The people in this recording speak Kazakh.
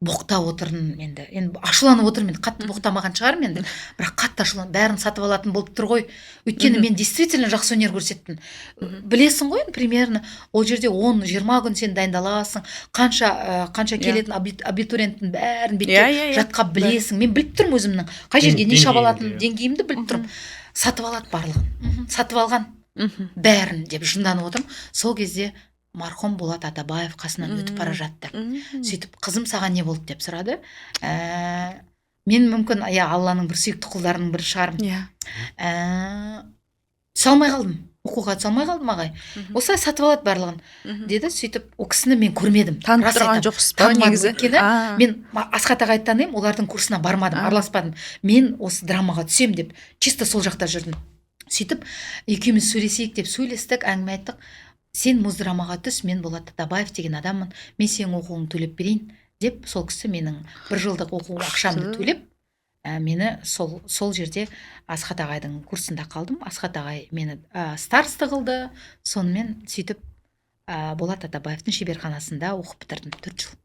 боқтап отырмын енді ашуланып отырмын, енді қатты боқтамаған шығармын енді, бірақ қатты ашуланып бәрін сатып алатын болып тұр ғой. Өйткені мен действительно жақсы өнер көрсеттім. Білесің ғой, примерно ол жерде 10-20 күн сен дайындаласың, қанша келетін абитуриенттің бәрін бетке жатқа білесің. Мен біліп тұрмын өзімнің қай жерге не шаба алатынымды, деңгейімді біліп тұрмын. Сатып алады барлығын. Сатып алған бәрін деп жынданып отырмын. Сол кезде марқұм Болат Атабаев қасынан өтіп бара жатты. Сөйтіп, қызым саған не болды деп сұрады. Мен мүмкін Алланың бір сүйікті құлдарының бірі шығармын. Түсе алмай қалдым. Оқуға түсе алмай қалдым, ағай. Осылай сатып алады барлығын. Деді, сөйтіп, о кісіні мен көрмедім. Танып тұрған жоқсыз ба негізі? Мен Асхат ағайды танимын, олардың курсына бармадым, араласпадым. Мен осы драмаға түсем деп, чисто сол жақта жүрдім. Сөйтіп, екеуміз сөйлесейік деп сөйлестік, әңгіме айттық. Сен Муздрамаға түс, мен Болат Атабаев деген адаммын, мен сенің оқуыңды төлеп берейін деп, сол кісі менің 1 жылдық оқу ақшамды төлеп, мені сол жерде Асхат ағайдың курсында қалдым. Асхат ағай мені староста қылды. Сонымен сөйтіп Болат Атабаевтың шеберханасында оқып бітірдім 4 жыл.